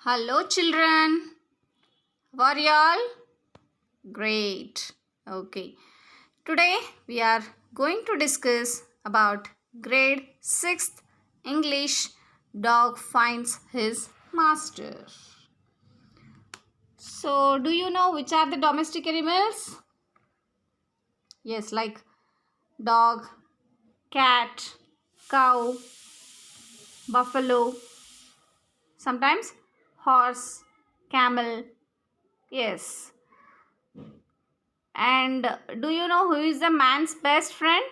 Hello children, how are you all? Great. Okay. Today we are going to discuss about grade 6th English dog finds his master. So, do you know which are the domestic animals? Yes, like dog, cat, cow, buffalo, sometimes horse, camel. Yes. And do you know who is the man's best friend?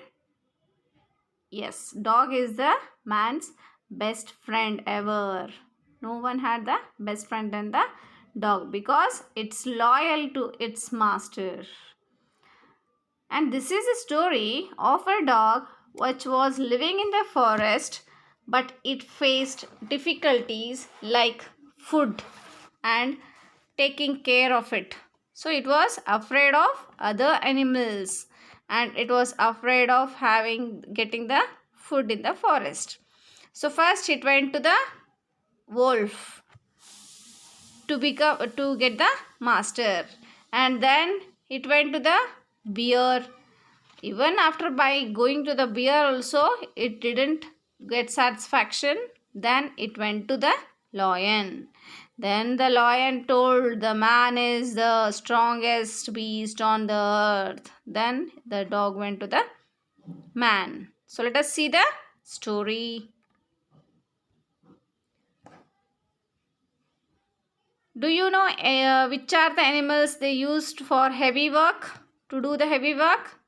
Yes, dog is the man's best friend ever. No one had the best friend than the dog because it's loyal to its master. And this is a story of a dog which was living in the forest, but it faced difficulties like food and taking care of it. So it was afraid of other animals and it was afraid of getting the food in the forest. So first it went to the wolf to get the master, and then it went to the bear. Even after by going to the bear also it didn't get satisfaction. Then it went to the lion. Then the lion told the man is the strongest beast on the earth. Then the dog went to the man. So let us see the story. Do you know which are the animals they used for heavy work? To do the heavy work?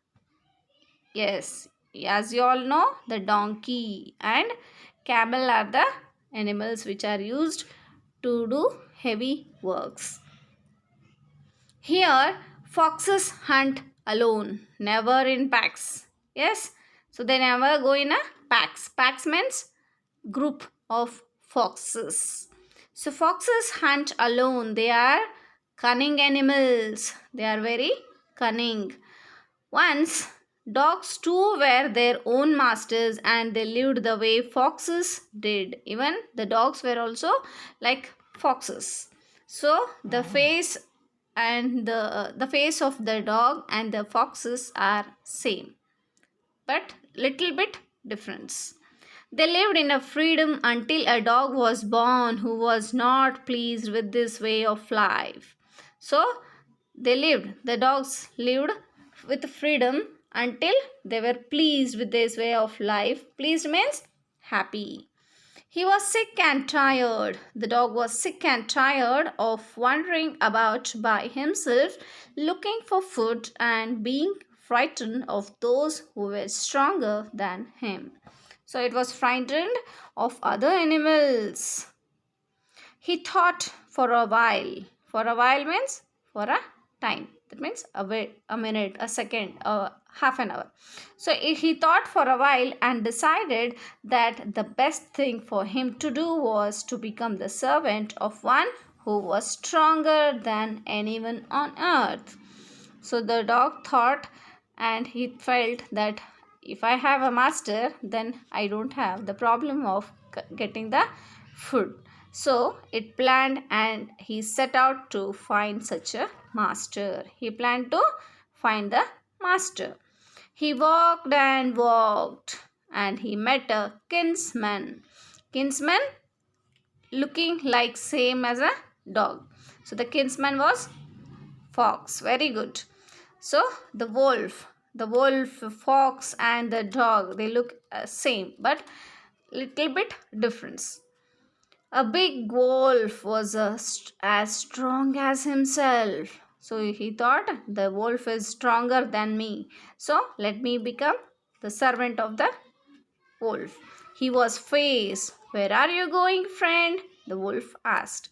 Yes, as you all know, the donkey and camel are the animals which are used to do heavy works. Here, foxes hunt alone, never in packs. Yes, so they never go in a packs. Packs means group of foxes. So foxes hunt alone. They are cunning animals. They are very cunning. Once, dogs too were their own masters and they lived the way foxes did. Even the dogs were also like foxes. So the face and the face of the dog and the foxes are same, but little bit difference. They lived in a freedom until a dog was born who was not pleased with this way of life. So the dogs lived with freedom until they were pleased with this way of life. Pleased means happy. He was sick and tired. The dog was sick and tired of wandering about by himself, looking for food and being frightened of those who were stronger than him. So it was frightened of other animals. He thought for a while. For a while means for a time. That means a minute, a second, half an hour. So he thought for a while and decided that the best thing for him to do was to become the servant of one who was stronger than anyone on earth. So the dog thought and he felt that if I have a master, then I don't have the problem of getting the food. So it planned and he set out to find such a master. He planned to find the master. He walked and walked and he met a kinsman. Kinsman looking like same as a dog. So the kinsman was fox. Very good. So the wolf, fox and the dog, they look same but little bit difference. A big wolf was as strong as himself. So he thought the wolf is stronger than me. So let me become the servant of the wolf. He was faced. Where are you going, friend? The wolf asked.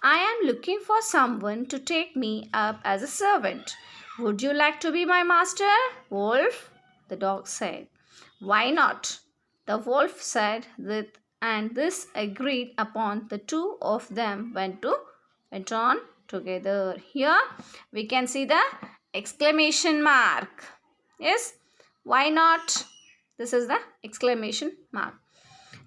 I am looking for someone to take me up as a servant. Would you like to be my master, wolf? The dog said. Why not? The wolf said that, and this agreed upon. The two of them went on together. Here we can see the exclamation mark. Yes, why not? This is the exclamation mark.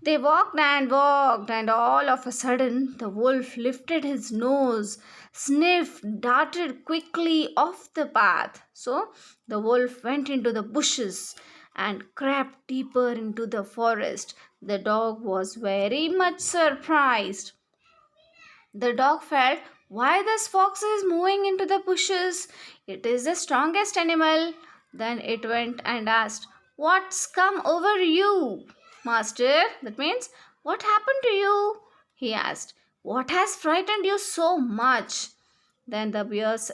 and all of a sudden the wolf lifted his nose, sniffed, darted quickly off the path. So the wolf went into the bushes and crept deeper into the forest. The dog was very much surprised. The dog felt, why this fox is moving into the bushes? It is the strongest animal. Then it went and asked, what's come over you, master? That means, what happened to you? He asked. What has frightened you so much? Then the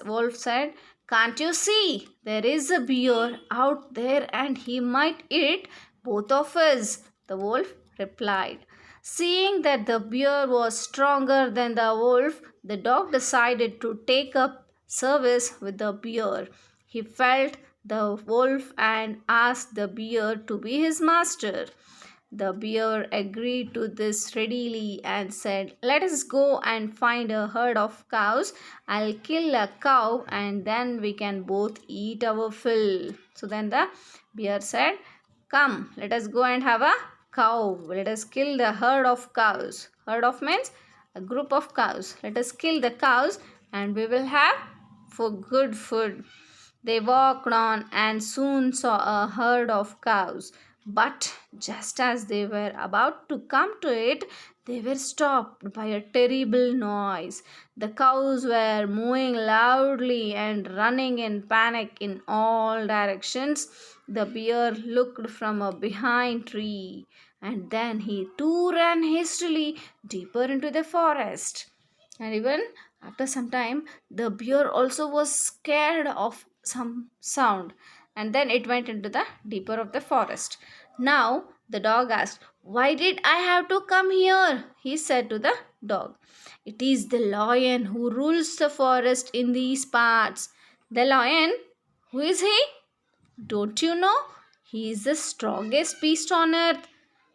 wolf said, can't you see? There is a bear out there and he might eat both of us. The wolf replied. Seeing that the bear was stronger than the wolf, the dog decided to take up service with the bear. He felt the wolf and asked the bear to be his master. The bear agreed to this readily and said, let us go and find a herd of cows. I'll kill a cow and then we can both eat our fill. So then the bear said, come, let us go and have a cow. Let us kill the herd of cows. Herd of means a group of cows. Let us kill the cows and we will have for good food. They walked on and soon saw a herd of cows. But just as they were about to come to it, they were stopped by a terrible noise. The cows were mooing loudly and running in panic in all directions. The bear looked from a behind tree and then he too ran hastily deeper into the forest. And even after some time, the bear also was scared of some sound and then it went into the deeper of the forest. Now the dog asked, why did I have to come here? He said to the dog, it is the lion who rules the forest in these parts. The lion? Who is he? Don't you know? He is the strongest beast on earth.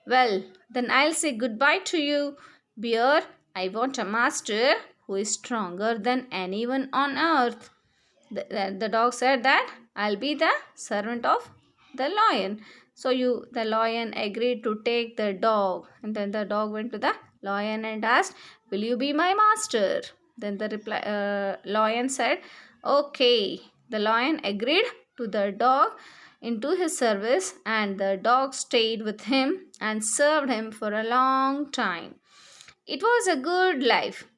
Well, then I'll say goodbye to you. Bear, I want a master who is stronger than anyone on earth. The dog said that I'll be the servant of the lion. So the lion agreed to take the dog. And then the dog went to the lion and asked, will you be my master? Then the lion said, okay. The lion agreed to the dog into his service and the dog stayed with him and served him for a long time. It was a good life.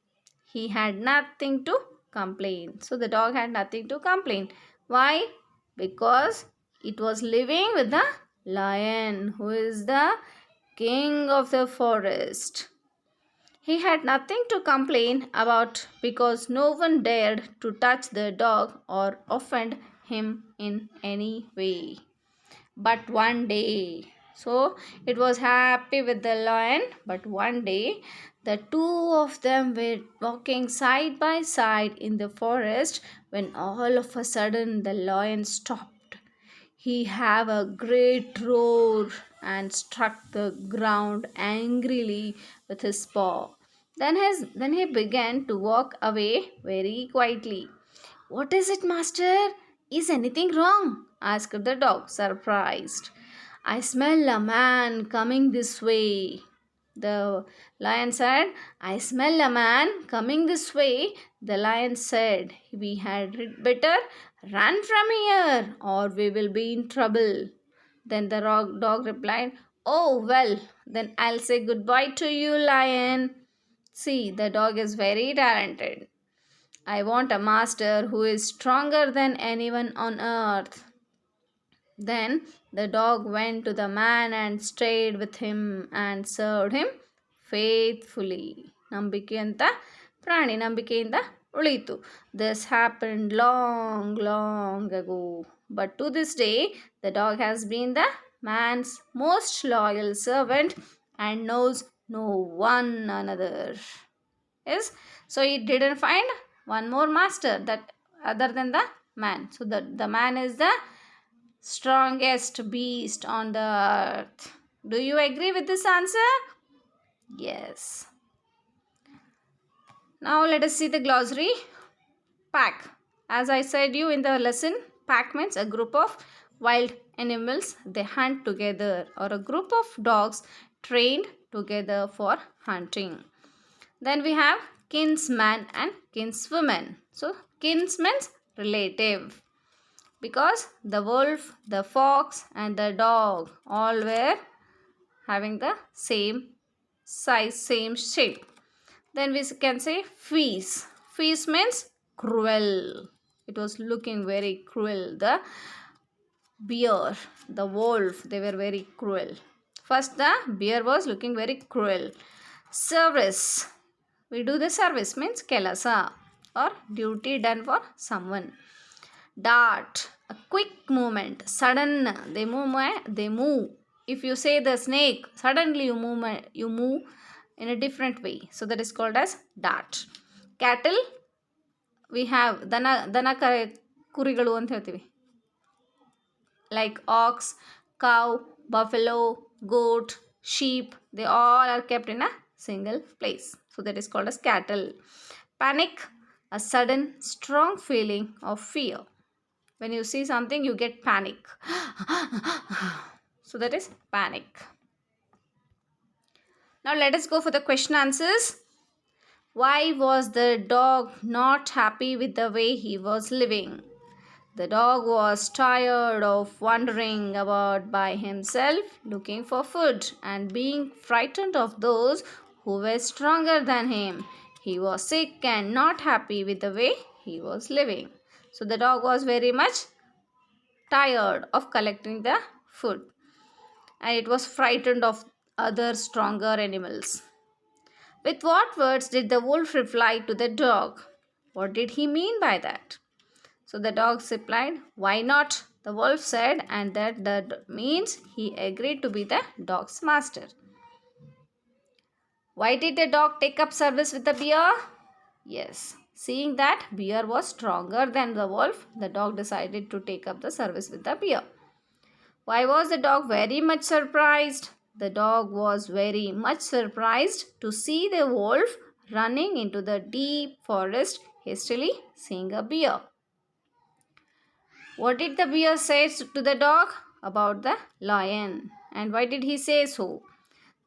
He had nothing to complain. So the dog had nothing to complain. Why? Because it was living with the lion, who is the king of the forest. He had nothing to complain about because no one dared to touch the dog or offend him in any way. But one day, so it was happy with the lion, but one day the two of them were walking side by side in the forest when all of a sudden the lion stopped. He gave a great roar and struck the ground angrily with his paw. Then he began to walk away very quietly. What is it, master? Is anything wrong? Asked the dog, surprised. I smell a man coming this way. The lion said, I smell a man coming this way. The lion said, we had better run from here or we will be in trouble. Then the dog replied, oh, well, then I'll say goodbye to you, lion. See, the dog is very talented. I want a master who is stronger than anyone on earth. Then the dog went to the man and stayed with him and served him faithfully. ನಂಬಿಕೆಯಂತ ಪ್ರಾಣಿ ನಂಬಿಕೆಯಿಂದ ಉಳಿಯಿತು. This happened long ago. But to this day, the dog has been the man's most loyal servant and knows no one another. Yes, so he didn't find one more master that other than the man. So the man is the strongest beast on the earth. Do you agree with this answer? Yes. Now let us see the glossary. Pack. As I said you in the lesson, pack means a group of wild animals. They hunt together, or a group of dogs trained together for hunting. Then we have kinsman and kinswoman. So kins means relative, because the wolf, the fox and the dog all were having the same size, same shape. Then we can say fierce. Fierce means cruel. It was looking very cruel. The bear, the wolf, they were very cruel. First, the bear was looking very cruel. Service. We do the service means kelasa or duty done for someone. Dart, a quick movement, sudden. They move. If you say the snake, suddenly you move in a different way. So that is called as dart. Cattle, we have ದನ ಕುರಿಗಳು ಅಂತ ಹೇಳ್ತೀವಿ. Like ox, cow, buffalo, goat, sheep, they all are kept in a single place. So that is called as cattle. Panic, a sudden strong feeling of fear. When you see something, you get panic. So that is panic. Now let us go for the question answers. Why was the dog not happy with the way he was living? The dog was tired of wandering about by himself, looking for food and being frightened of those who were stronger than him. He was sick and not happy with the way he was living. So the dog was very much tired of collecting the food, and it was frightened of other stronger animals. With what words did the wolf reply to the dog? What did he mean by that? So the dog replied, "Why not?" The wolf said, and that means he agreed to be the dog's master. Why did the dog take up service with the bear? Yes, seeing that bear was stronger than the wolf, the dog decided to take up the service with the bear. Why was the dog very much surprised? The dog was very much surprised to see the wolf running into the deep forest, hastily seeing a bear. What did the bear say to the dog about the lion? And why did he say so?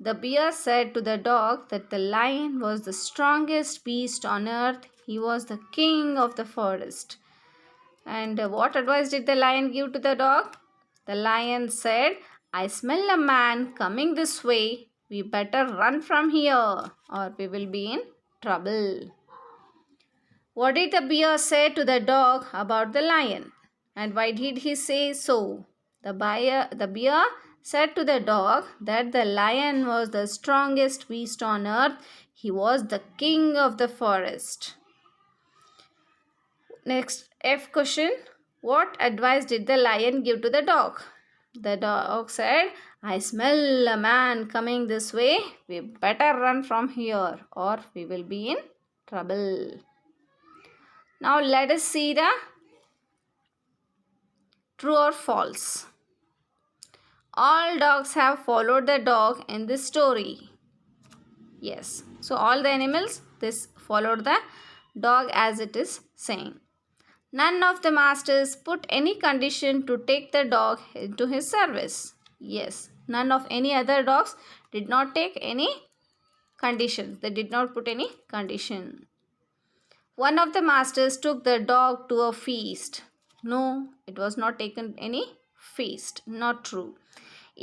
The bear said to the dog that the lion was the strongest beast on earth. He was the king of the forest. And what advice did the lion give to the dog? The lion said, "I smell a man coming this way. We better run from here or we will be in trouble." What did the bear say to the dog about the lion? And why did he say so? The bear said to the dog that the lion was the strongest beast on earth. He was the king of the forest. Next, F question. What advice did the lion give to the dog? The dog said, "I smell a man coming this way. We better run from here or we will be in trouble." Now let us see the true or false. All dogs have followed the dog in this story. Yes. So all the animals followed the dog as it is saying. None of the masters put any condition to take the dog into his service. Yes, none of any other dogs did not take any conditions. They did not put any condition. One of the masters took the dog to a feast. No, it was not taken any feast. Not true.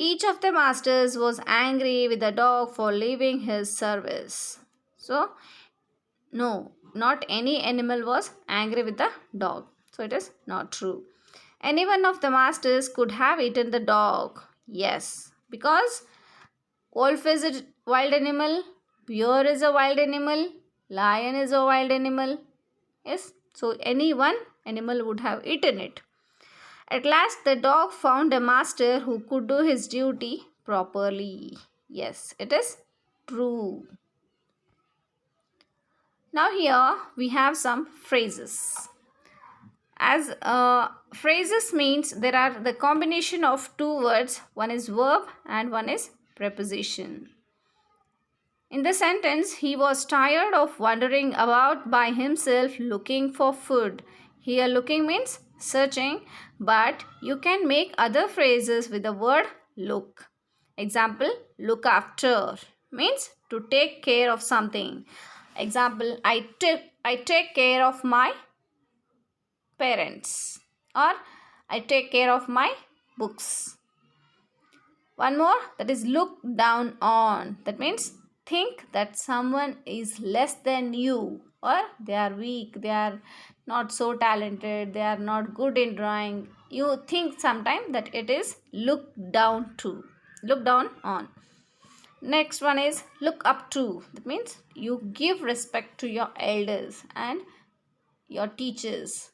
Each of the masters was angry with the dog for leaving his service. So, no, not any animal was angry with the dog. So it is not true. Any one of the masters could have eaten the dog. Yes, because wolf is a wild animal, bear is a wild animal, lion is a wild animal. Yes, so any one animal would have eaten it. At last the dog found a master who could do his duty properly. Yes, it is true. Now here we have some phrases. As phrases means there are the combination of two words. One is verb and one is preposition. In the sentence, he was tired of wandering about by himself looking for food. Here looking means searching, but you can make other phrases with the word look. Example, look after. means to take care of something. Example, I take care of my parents, or I take care of my books. One more, that is look down on. That means think that someone is less than you, or they are weak, they are not so talented, they are not good in drawing. You think sometimes that it is look down to, look down on. Next one is look up to. That means you give respect to your elders and your teachers,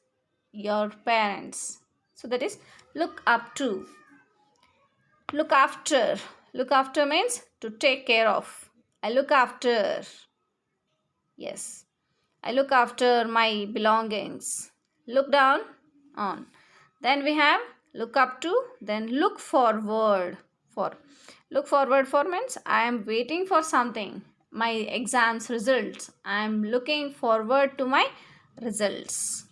your parents. So that is look up to. Look after. Look after means to take care of. I look after. Yes. I look after my belongings. Look down on. Then we have look up to, then look forward for. Look forward for means I am waiting for something. My exams results. I am looking forward to my results.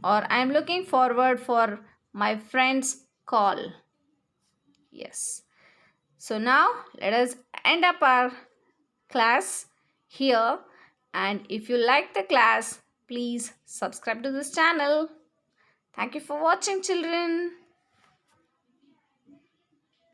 Or I am looking forward for my friend's call. Yes. So now let us end up our class here, and if you like the class, please subscribe to this channel. Thank you for watching, children.